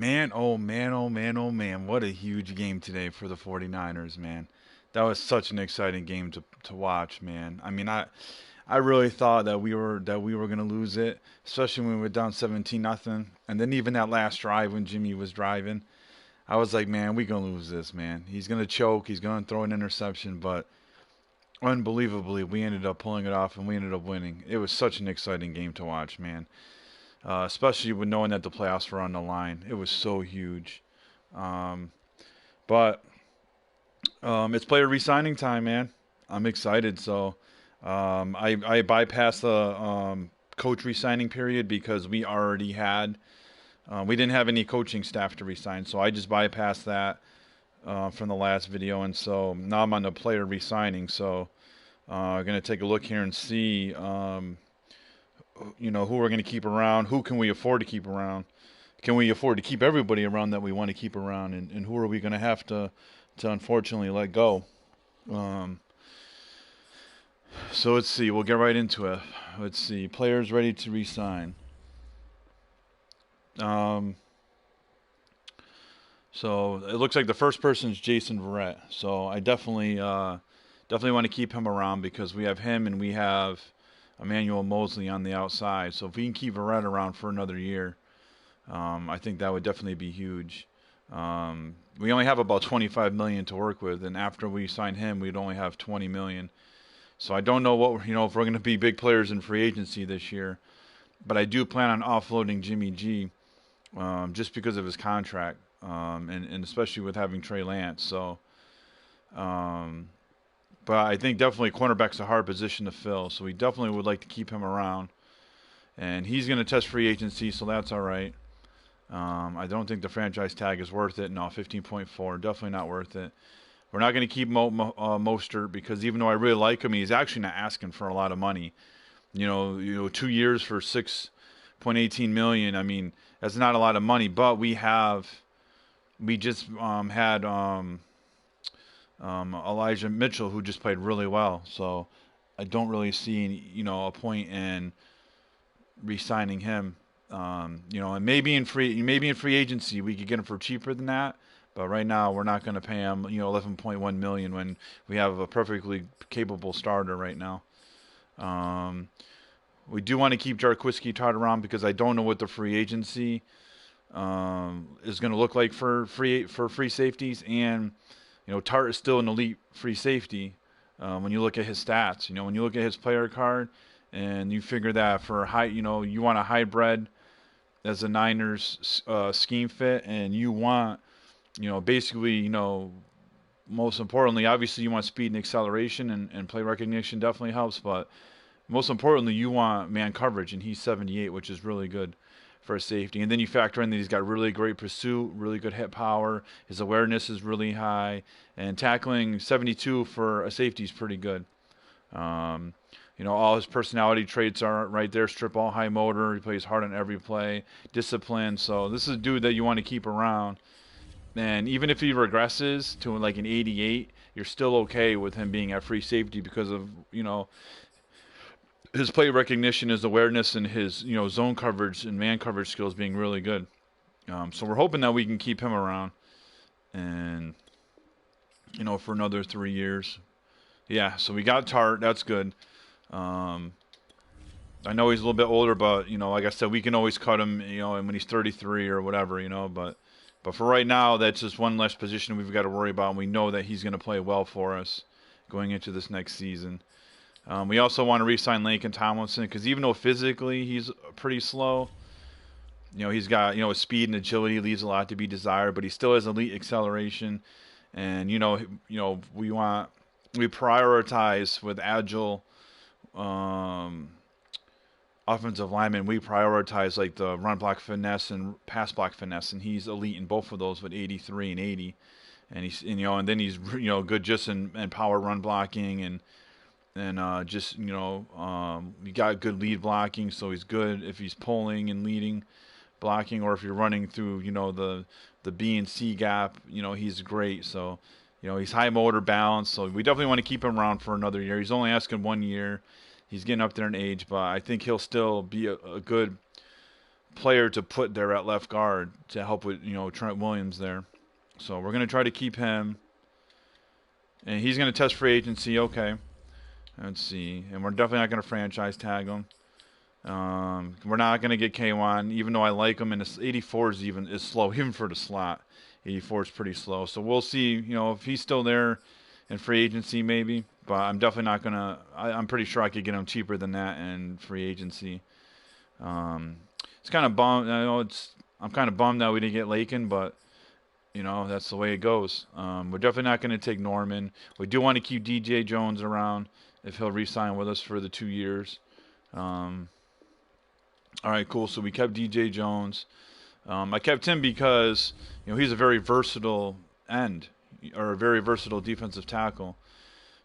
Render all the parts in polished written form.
Man, oh man, oh man, oh man. What a huge game today for the 49ers, man. That was such an exciting game to watch, man. I really thought that we were going to lose it, especially when we were down 17 nothing. And then even that last drive when Jimmy was driving, I was like, man, we going to lose this, man. He's going to choke, he's going to throw an interception, but unbelievably, we ended up pulling it off and we ended up winning. It was such an exciting game to watch, man. Especially with knowing that the playoffs were on the line. It was so huge. Um, but it's player resigning time, man. I'm excited. So I bypassed the coach resigning period because we didn't have any coaching staff to resign. So I just bypassed that from the last video. And so now I'm on the player resigning. So I'm going to take a look here and see who we're going to keep around, who can we afford to keep around, can we afford to keep everybody around that we want to keep around, and who are we going to have to unfortunately let go. Um, so let's see, we'll get right into it. Let's see, players ready to resign. Um, so it looks like the first person is Jason Veret. So I definitely want to keep him around because we have him and we have Emmanuel Mosley on the outside. So if we can keep Veret around for another year, I think that would definitely be huge. We only have about 25 million to work with, and after we sign him, we'd only have 20 million. So I don't know if we're going to be big players in free agency this year, but I do plan on offloading Jimmy G, just because of his contract, and especially with having Trey Lance. So, um, but I think definitely cornerback's a hard position to fill, so we definitely would like to keep him around. And he's going to test free agency, so that's all right. I don't think the franchise tag is worth it. No, 15.4, definitely not worth it. We're not going to keep Mostert because even though I really like him, he's actually not asking for a lot of money. 2 years for 6.18 million. I mean, that's not a lot of money, but we just had Elijah Mitchell who just played really well. So I don't really see a point in re-signing him. And maybe in free agency we could get him for cheaper than that. But right now we're not going to pay him 11.1 million when we have a perfectly capable starter right now. Um, we do want to keep Jarquiski Todd around because I don't know what the free agency is going to look like for free safeties, and Tart is still an elite free safety. When you look at his stats, when you look at his player card, and you figure that for you want a hybrid as a Niners scheme fit, and you want basically most importantly, obviously you want speed and acceleration, and play recognition definitely helps, but most importantly you want man coverage, and he's 78, which is really good for a safety. And then you factor in that he's got really great pursuit, really good hit power, his awareness is really high, and tackling 72 for a safety is pretty good. um, all his personality traits are right there. Strip ball, high motor. He plays hard on every play. Discipline. So this is a dude that you want to keep around. And even if he regresses to like an 88, you're still okay with him being at free safety because of his play recognition, his awareness, and his zone coverage and man coverage skills being really good. So we're hoping that we can keep him around, and for another 3 years. Yeah. So we got Tart. That's good. Um, I know he's a little bit older, but like I said, we can always cut him, and when he's 33 or whatever, But for right now, that's just one less position we've got to worry about, and we know that he's going to play well for us going into this next season. We also want to re-sign Laken Tomlinson because even though physically he's pretty slow, he's got his speed and agility leaves a lot to be desired, but he still has elite acceleration, and we prioritize with agile offensive linemen. We prioritize like the run block finesse and pass block finesse, and he's elite in both of those with 83 and 80. And and then he's good just in power run blocking, and just he got good lead blocking, so he's good if he's pulling and leading blocking, or if you're running through the B and C gap, he's great. So he's high motor balance, so we definitely want to keep him around for another year. He's only asking 1 year. He's getting up there in age, but I think he'll still be a good player to put there at left guard to help with, you know, Trent Williams there. So we're going to try to keep him. And he's going to test free agency. Okay. Let's see. And we're definitely not going to franchise tag him. We're not going to get K1, even though I like him. And 84 is slow, even for the slot. 84 is pretty slow. So we'll see, you know, if he's still there in free agency maybe. But I'm definitely not going to. I'm pretty sure I could get him cheaper than that in free agency. It's kind of bummed. I know I'm kind of bummed that we didn't get Lakin, but you know that's the way it goes. We're definitely not going to take Norman. We do want to keep DJ Jones around if he'll re-sign with us for the 2 years. All right, cool. So we kept DJ Jones. I kept him because you know he's a very versatile end or a very versatile defensive tackle.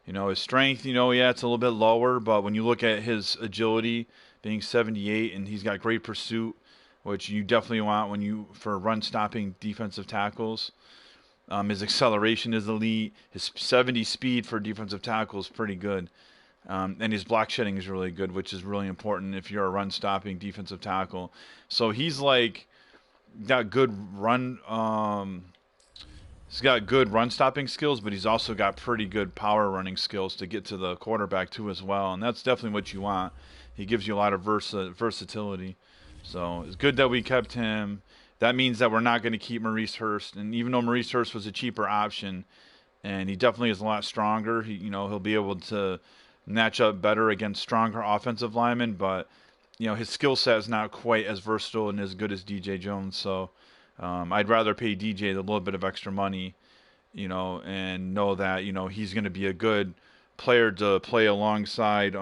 You know his strength. You know yeah it's a little bit lower, but when you look at his agility being 78 and he's got great pursuit, which you definitely want when you for run stopping defensive tackles. His acceleration is elite. His 70 speed for defensive tackle is pretty good. And his block shedding is really good, which is really important if you're a run stopping defensive tackle. So he's like got good run he's got good run stopping skills, but he's also got pretty good power running skills to get to the quarterback too as well. And that's definitely what you want. He gives you a lot of versatility. So it's good that we kept him. That means that we're not going to keep Maurice Hurst. And even though Maurice Hurst was a cheaper option, and he definitely is a lot stronger, he'll be able to match up better against stronger offensive linemen. But his skill set is not quite as versatile and as good as DJ Jones. So I'd rather pay DJ a little bit of extra money, and know that he's going to be a good player to play alongside.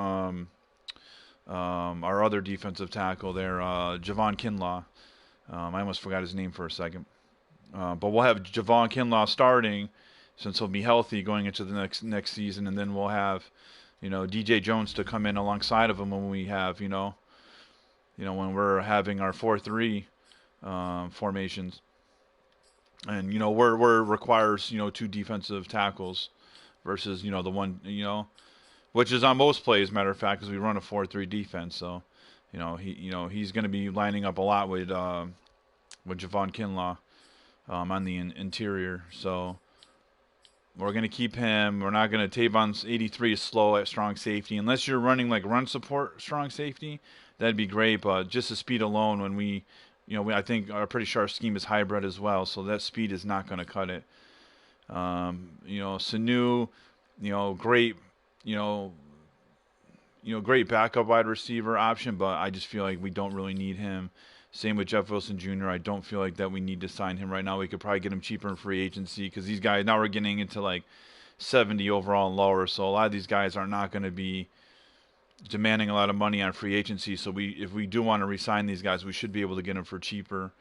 Our other defensive tackle there, Javon Kinlaw. I almost forgot his name for a second. But we'll have Javon Kinlaw starting since he'll be healthy going into the next season, and then we'll have, DJ Jones to come in alongside of him when we have, when we're having our 4-3 formations, and we're requires 2 defensive tackles versus the one which is on most plays, matter of fact, because we run a 4-3 defense. So, he's going to be lining up a lot with Javon Kinlaw on the interior. So we're going to keep him. We're not going to. Tavon's 83 is slow at strong safety, unless you're running like run support strong safety. That'd be great, but just the speed alone, when I think are pretty sure our scheme is hybrid as well, so that speed is not going to cut it. Sanu, great. Great backup wide receiver option, but I just feel like we don't really need him. Same with Jeff Wilson Jr. I don't feel like that we need to sign him right now. We could probably get him cheaper in free agency because these guys, now we're getting into like 70 overall and lower, so a lot of these guys are not going to be demanding a lot of money on free agency. So if we do want to re-sign these guys, we should be able to get them for cheaper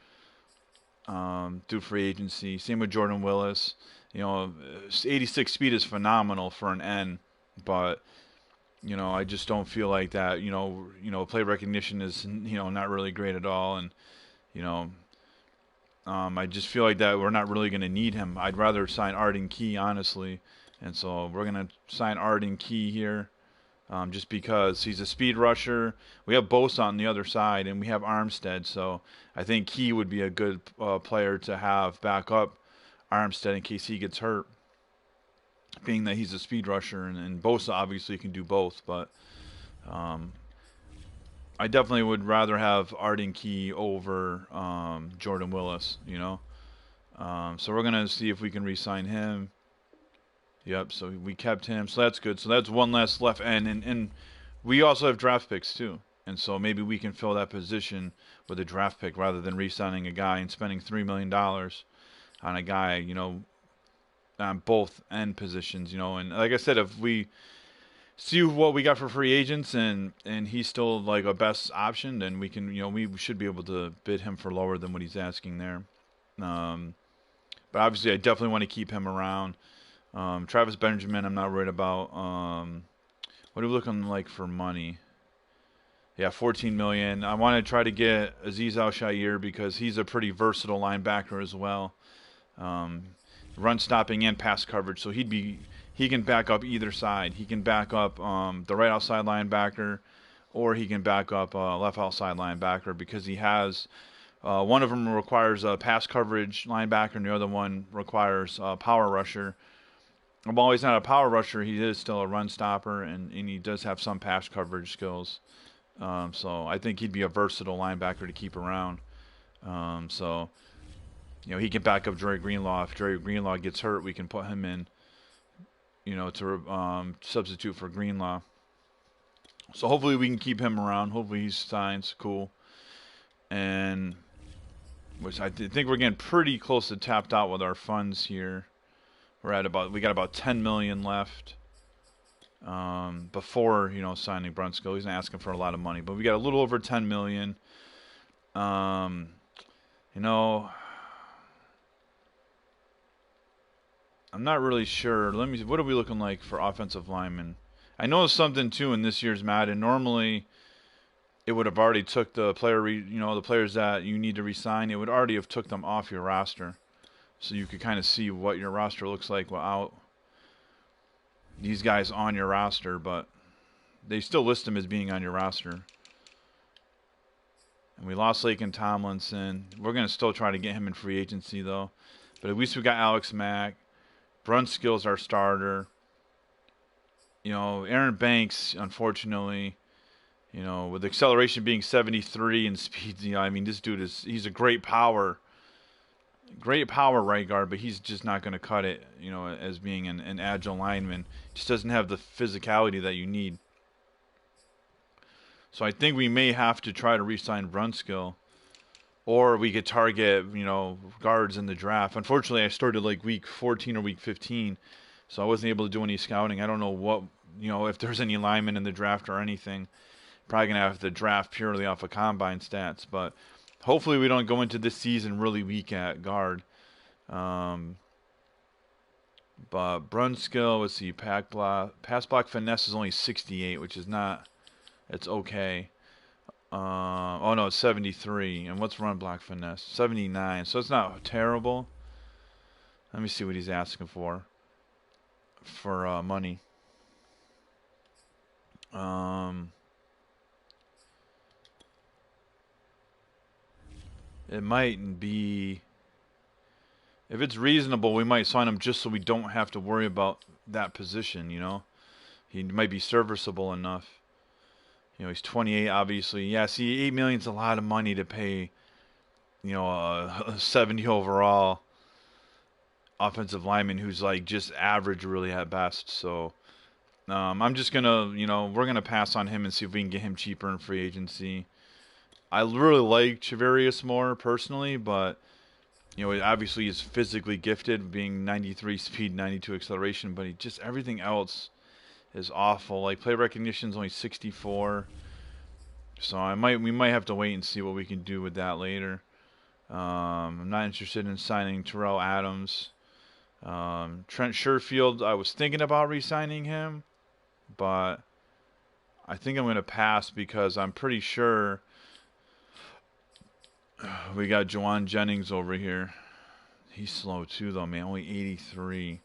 through free agency. Same with Jordan Willis. 86 speed is phenomenal for an N. But, I just don't feel like that. Play recognition is, not really great at all. And, I just feel like that we're not really going to need him. I'd rather sign Arden Key, honestly. And so we're going to sign Arden Key here just because he's a speed rusher. We have Bosa on the other side, and we have Armstead. So I think Key would be a good player to have back up Armstead in case he gets hurt, being that he's a speed rusher, and Bosa obviously can do both, but I definitely would rather have Arden Key over Jordan Willis, so we're going to see if we can re-sign him. Yep, so we kept him, so that's good. So that's one less left end, and we also have draft picks too, and so maybe we can fill that position with a draft pick rather than re-signing a guy and spending $3 million on a guy, on both end positions, and like I said, if we see what we got for free agents and he's still like a best option, then we can, we should be able to bid him for lower than what he's asking there. But obviously I definitely want to keep him around. Travis Benjamin, I'm not worried about. What are we looking like for money? Yeah, $14 million. I want to try to get Azeez Al-Shaair because he's a pretty versatile linebacker as well. Run stopping and pass coverage, so he can back up either side. He can back up the right outside linebacker, or he can back up left outside linebacker because he has one of them requires a pass coverage linebacker, and the other one requires a power rusher. While he's not a power rusher, he is still a run stopper, and he does have some pass coverage skills. So I think he'd be a versatile linebacker to keep around. So, he can back up Dre Greenlaw. If Dre Greenlaw gets hurt, we can put him in, to substitute for Greenlaw. So hopefully we can keep him around. Hopefully he signs. Cool. And which I think we're getting pretty close to tapped out with our funds here. We got about 10 million left. Before signing Brunskill, he's not asking for a lot of money, but we got a little over 10 million. I'm not really sure. Let me see. What are we looking like for offensive linemen? I know something too in this year's Madden. Normally, it would have already took the the players that you need to resign. It would already have took them off your roster, so you could kind of see what your roster looks like without these guys on your roster. But they still list them as being on your roster. And we lost Laken Tomlinson. We're gonna still try to get him in free agency though. But at least we got Alex Mack. Brunskill's our starter. Aaron Banks, unfortunately, with acceleration being 73 and speed, this dude he's a great power right guard, but he's just not going to cut it, as being an agile lineman. Just doesn't have the physicality that you need. So I think we may have to try to re-sign Brunskill, or we could target, guards in the draft. Unfortunately, I started like week 14 or week 15, so I wasn't able to do any scouting. I don't know what, if there's any linemen in the draft or anything. Probably going to have to draft purely off of combine stats, but hopefully we don't go into this season really weak at guard. But Brunskill, let's see, pass block finesse is only 68, which is not, it's okay. Oh no, it's 73. And what's run block finesse? 79. So it's not terrible. Let me see what he's asking for money. It might be, if it's reasonable, we might sign him just so we don't have to worry about that position. He might be serviceable enough. He's 28, obviously. Yeah, see, $8 million's a lot of money to pay, a 70 overall offensive lineman who's like just average really at best. So I'm just going to, we're going to pass on him and see if we can get him cheaper in free agency. I really like Chavarius more personally, but, obviously he's physically gifted, being 93 speed, 92 acceleration, but everything else is awful. Like play recognition's only 64. So we might have to wait and see what we can do with that later. I'm not interested in signing Terrell Adams. Trent Sherfield, I was thinking about re-signing him, but I think I'm going to pass because I'm pretty sure we got Juwan Jennings over here. He's slow too though, man. Only 83.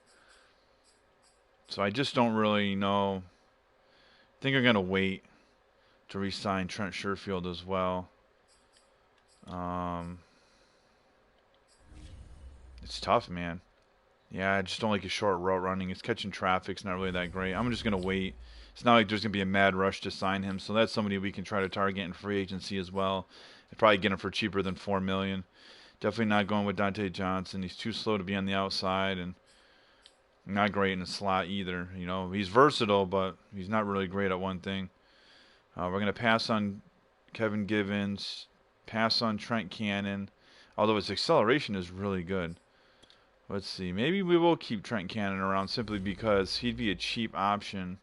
So I just don't really know. I think I'm going to wait to re-sign Trent Sherfield as well. It's tough, man. Yeah, I just don't like his short route running. His catching traffic's not really that great. I'm just going to wait. It's not like there's going to be a mad rush to sign him, so that's somebody we can try to target in free agency as well. And probably get him for cheaper than $4 million. Definitely not going with Dante Johnson. He's too slow to be on the outside, and not great in the slot either. He's versatile, but he's not really great at one thing. We're going to pass on Kevin Givens, pass on Trent Cannon, although his acceleration is really good. Let's see. Maybe we will keep Trent Cannon around simply because he'd be a cheap option.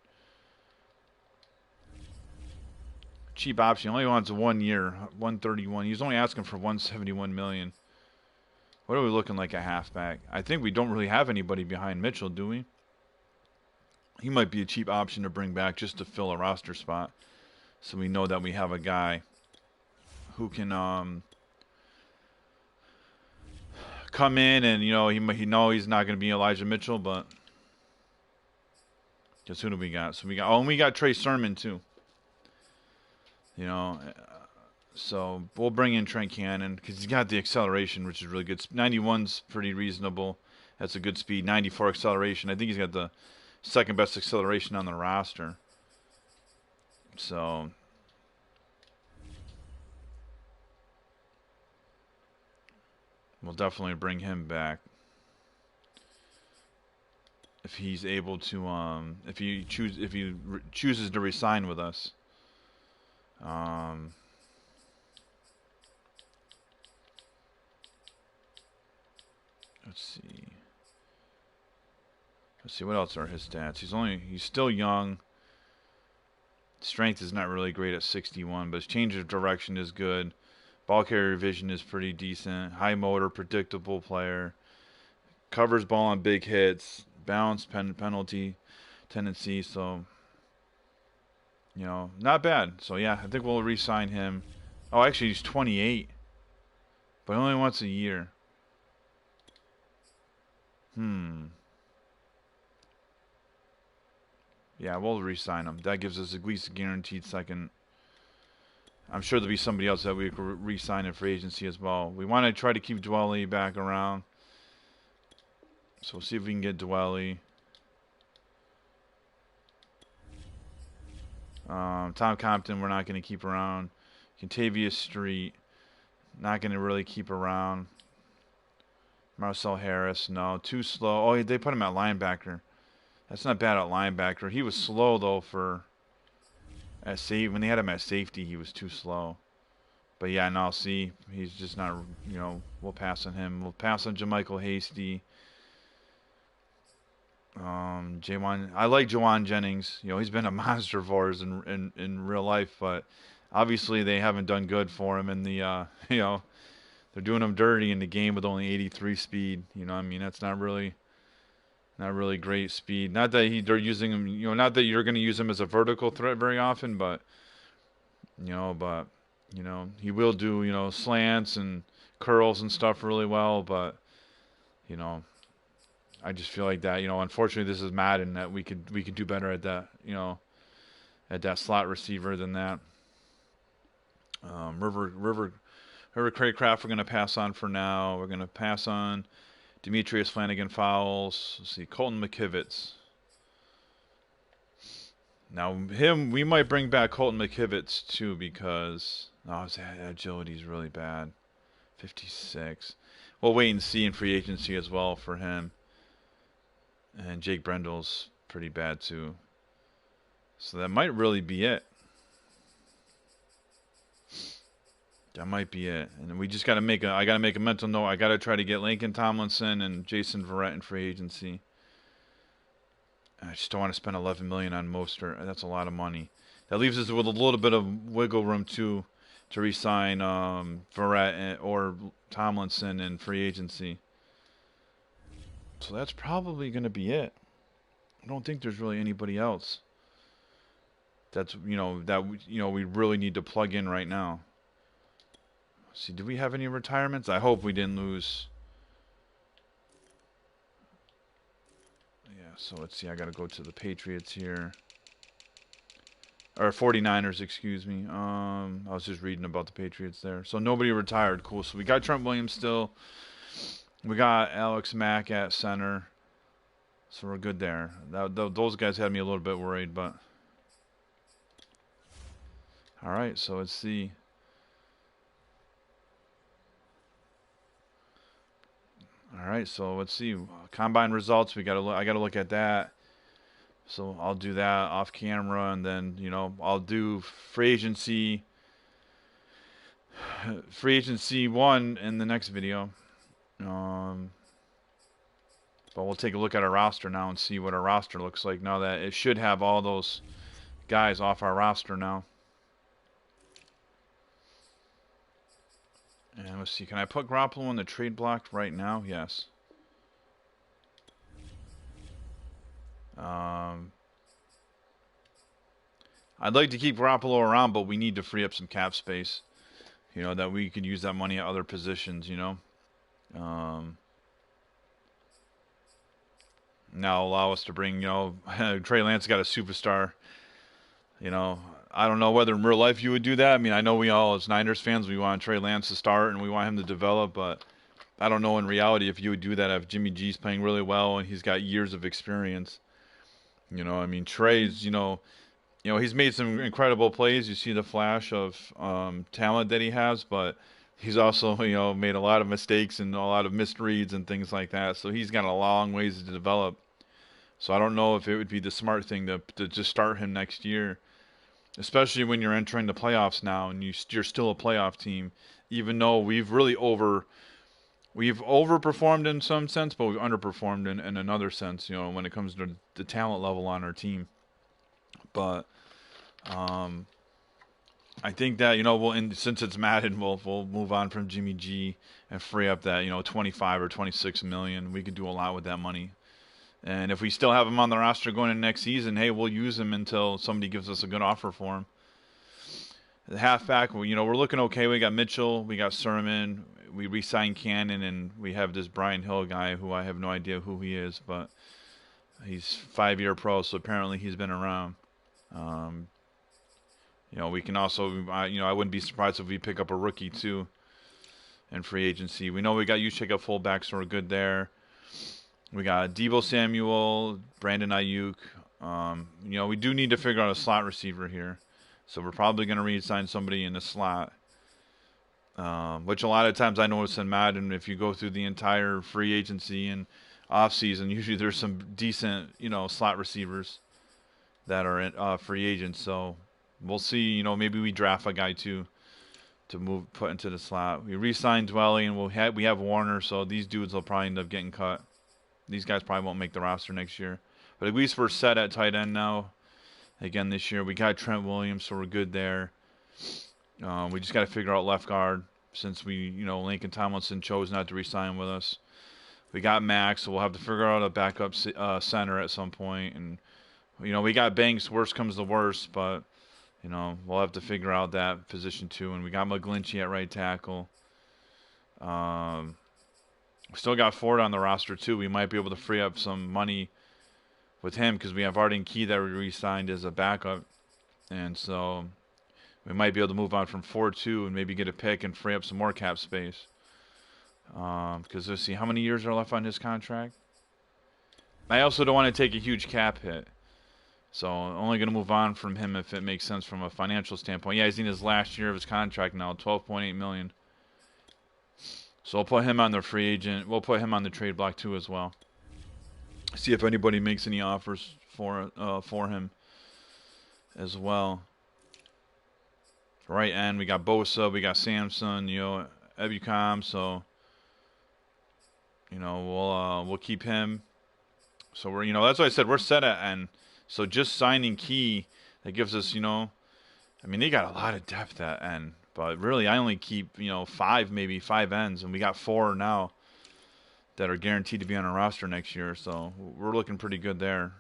Cheap option. He only wants 1 year, 131. He's only asking for 171 million. What are we looking like at halfback? I think we don't really have anybody behind Mitchell, do we? He might be a cheap option to bring back just to fill a roster spot. So we know that we have a guy who can come in and, he know he's not going to be Elijah Mitchell, but just who do we got? So we got Trey Sermon too. You know, so we'll bring in Trent Cannon because he's got the acceleration, which is really good. 91's pretty reasonable. That's a good speed. 94 acceleration. I think he's got the second best acceleration on the roster. So we'll definitely bring him back if he's able to. If he chooses to resign with us. Let's see. Let's see what else are his stats. He's still young. Strength is not really great at 61, but his change of direction is good. Ball carrier vision is pretty decent. High motor, predictable player. Covers ball on big hits. Balance penalty tendency. So, not bad. So yeah, I think we'll re-sign him. Oh, actually, he's 28, but only once a year. Yeah, we'll re-sign him. That gives us at least a guaranteed second. I'm sure there'll be somebody else that we could re-sign in free agency as well. We want to try to keep Dwelly back around. So we'll see if we can get Dwelly. Tom Compton, we're not going to keep around. Contavious Street, not going to really keep around. Marcel Harris, no. Too slow. Oh, they put him at linebacker. That's not bad at linebacker. He was slow, though, when they had him at safety, he was too slow. But yeah, no, see, he's just not, we'll pass on him. We'll pass on Jamichael Hasty. I like Jawan Jennings. He's been a monster for us in real life, but obviously they haven't done good for him in the, they're doing him dirty in the game with only 83 speed. That's not really great speed. Not that they're using him, not that you're going to use him as a vertical threat very often, but he will do, slants and curls and stuff really well, but I just feel like that, unfortunately this is Madden, that we could do better at that, at that slot receiver than that. River Craycraft we're going to pass on for now. We're going to pass on Demetrius Flanagan Fowles. Let's see, Colton McKivitz. Now we might bring back Colton McKivitz too because his agility is really bad. 56. We'll wait and see in free agency as well for him. And Jake Brendel's pretty bad too. So that might really be it. That might be it. And we just got to I got to make a mental note. I got to try to get Lincoln Tomlinson and Jason Veret in free agency. I just don't want to spend $11 million on Mostert. That's a lot of money. That leaves us with a little bit of wiggle room to re-sign Veret or Tomlinson in free agency. So that's probably going to be it. I don't think there's really anybody else that's we really need to plug in right now. Let's see, do we have any retirements? I hope we didn't lose. Yeah, so let's see. I got to go to the Patriots here. Or 49ers, excuse me. I was just reading about the Patriots there. So nobody retired. Cool. So we got Trent Williams still. We got Alex Mack at center. So we're good there. Those guys had me a little bit worried, but... All right, so let's see. All right, so let's see. Combine results. I got to look at that. So I'll do that off camera, and then I'll do free agency 1 in the next video. But we'll take a look at our roster now and see what our roster looks like now that it should have all those guys off our roster now. And let's see, can I put Garoppolo in the trade block right now? Yes. I'd like to keep Garoppolo around, but we need to free up some cap space. That we could use that money at other positions, Now allow us to bring, Trey Lance got a superstar. I don't know whether in real life you would do that. I mean, I know we all, as Niners fans, we want Trey Lance to start and we want him to develop, but I don't know in reality if you would do that if Jimmy G's playing really well and he's got years of experience. I mean, Trey's, he's made some incredible plays. You see the flash of talent that he has, but he's also, made a lot of mistakes and a lot of misreads and things like that. So he's got a long ways to develop. So I don't know if it would be the smart thing to just start him next year, especially when you're entering the playoffs now and you're still a playoff team, even though we've overperformed in some sense, but we've underperformed in another sense, when it comes to the talent level on our team. But I think that, since it's Madden, we'll move on from Jimmy G and free up that, 25 or 26 million. We could do a lot with that money. And if we still have him on the roster going into next season, hey, we'll use him until somebody gives us a good offer for him. The halfback, we're looking okay. We got Mitchell, we got Sermon, we re-signed Cannon, and we have this Brian Hill guy who I have no idea who he is, but he's 5-year pro, so apparently he's been around. We can also, I wouldn't be surprised if we pick up a rookie too in free agency. We know we got Juszczyk at fullback, so we're good there. We got Deebo Samuel, Brandon Ayuk. We do need to figure out a slot receiver here. So we're probably going to re-sign somebody in the slot. Which a lot of times I notice in Madden, if you go through the entire free agency and offseason, usually there's some decent, slot receivers that are free agents. So we'll see, maybe we draft a guy too to put into the slot. We re-signed Dwelly and we have Warner, so these dudes will probably end up getting cut. These guys probably won't make the roster next year. But at least we're set at tight end now. Again, this year we got Trent Williams, so we're good there. We just got to figure out left guard since Lincoln Tomlinson chose not to re-sign with us. We got Max, so we'll have to figure out a backup center at some point. And, we got Banks, worst comes to worst, but, we'll have to figure out that position too. And we got McGlinchey at right tackle. We still got Ford on the roster too. We might be able to free up some money with him because we have Arden Key that we re-signed as a backup. And so we might be able to move on from 4-2 and maybe get a pick and free up some more cap space. Because let's see, how many years are left on his contract? I also don't want to take a huge cap hit. So only going to move on from him if it makes sense from a financial standpoint. Yeah, he's in his last year of his contract now, $12.8 million. So we'll put him on the free agent. We'll put him on the trade block too as well. See if anybody makes any offers for him as well. Right end, we got Bosa, we got Samson, Ebukam. So we'll keep him. So we're that's why I said we're set at end. So just signing Key, that gives us they got a lot of depth at end. But really, I only keep, 5 ends, and we got 4 now that are guaranteed to be on our roster next year. So we're looking pretty good there.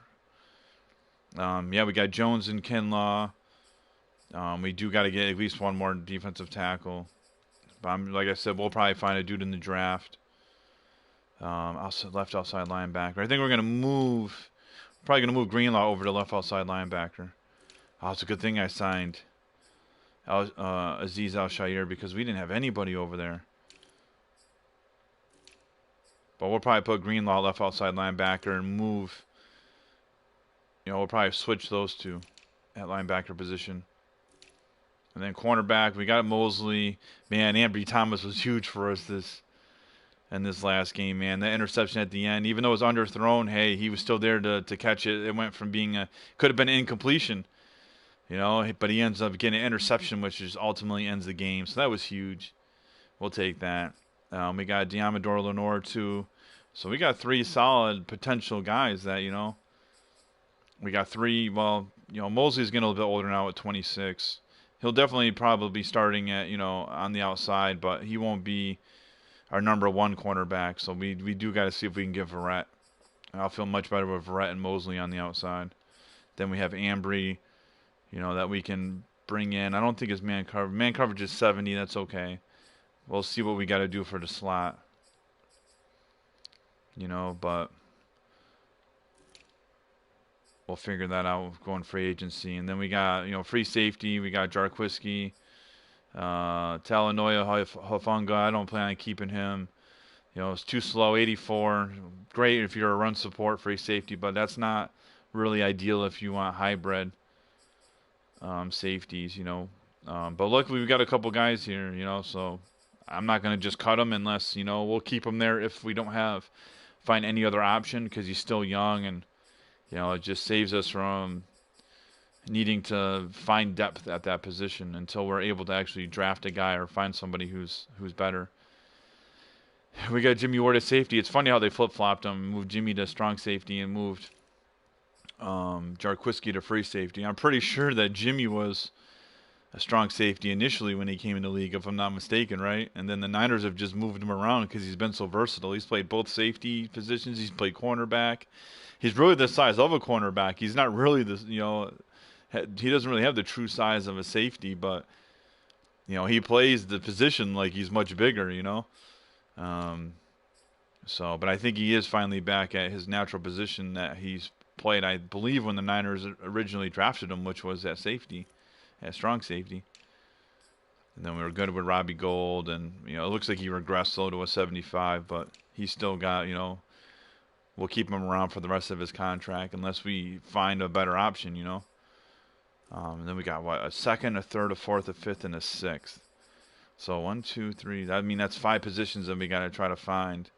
We got Jones and Kinlaw. We do got to get at least one more defensive tackle. But like I said, we'll probably find a dude in the draft. Left outside linebacker. I think we're probably going to move Greenlaw over to left outside linebacker. Oh, it's a good thing I signed Aziz Al-Shair because we didn't have anybody over there. But we'll probably put Greenlaw left outside linebacker and move. We'll probably switch those two at linebacker position. And then cornerback, we got Mosley. Man, Ambry Thomas was huge for us in this last game, man. The interception at the end, even though it was underthrown, hey, he was still there to catch it. It went from being could have been an incompletion. But he ends up getting an interception, which just ultimately ends the game. So that was huge. We'll take that. We got Diamador Lenore, too. So we got 3 solid potential guys that, we got 3. Well, Mosley's getting a little bit older now at 26. He'll definitely probably be starting at, on the outside, but he won't be our number 1 cornerback. So we do got to see if we can get Veret. I'll feel much better with Veret and Mosley on the outside. Then we have Ambry. That we can bring in. I don't think it's man coverage. Man coverage is 70. That's okay. We'll see what we got to do for the slot. But we'll figure that out going free agency. And then we got, free safety. We got Jarquiski, Talanoia Hufanga. I don't plan on keeping him. It's too slow. 84, great if you're a run support free safety, but that's not really ideal if you want hybrid safeties. But luckily we've got a couple guys here. So I'm not going to just cut him unless we'll keep him there if we don't find any other option because he's still young and it just saves us from needing to find depth at that position until we're able to actually draft a guy or find somebody who's better. We got Jimmy Ward at safety. It's funny how they flip-flopped him, moved Jimmy to strong safety and moved Jarquiski to free safety. I'm pretty sure that Jimmy was a strong safety initially when he came in the league, if I'm not mistaken, right? And then the Niners have just moved him around because he's been so versatile. He's played both safety positions. He's played cornerback. He's really the size of a cornerback. He's not really he doesn't really have the true size of a safety, but he plays the position like he's much bigger, but I think he is finally back at his natural position that he's played, I believe, when the Niners originally drafted him, which was at safety, at strong safety. And then we were good with Robbie Gould, and it looks like he regressed low to a 75, but he's still got, we'll keep him around for the rest of his contract unless we find a better option, And then we got a second, a third, a fourth, a fifth, and a sixth. So 1, 2, 3. I mean, that's 5 positions that we got to try to find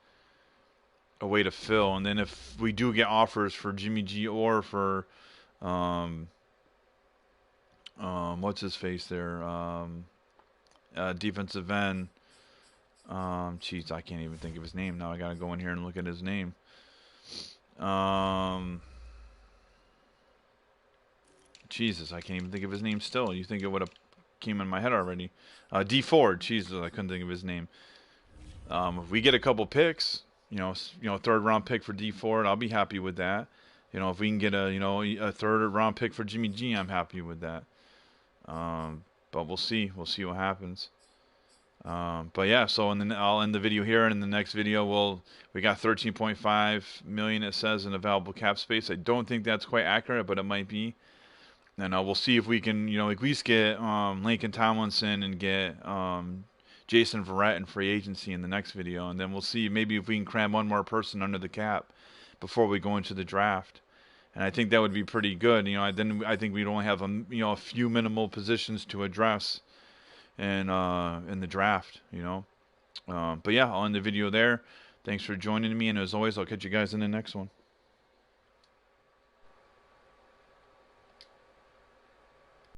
a way to fill. And then if we do get offers for Jimmy G or for what's his face there, defensive end. Jeez, I can't even think of his name now. I got to go in here and look at his name. Jesus, I can't even think of his name still. You think it would have came in my head already. D Ford. Jesus, I couldn't think of his name. If we get a couple picks, third round pick for D Ford, I'll be happy with that. If we can get a third round pick for Jimmy G, I'm happy with that. But we'll see. We'll see what happens. But yeah, so I'll end the video here, and in the next video we got 13.5 million. It says in available cap space. I don't think that's quite accurate, but it might be. And we'll see if we can, at least get Lincoln Tomlinson and get Jason Veret in free agency in the next video. And then we'll see maybe if we can cram one more person under the cap before we go into the draft. And I think that would be pretty good. Then I think we'd only have a few minimal positions to address in the draft. But yeah, I'll end the video there. Thanks for joining me, and as always, I'll catch you guys in the next one.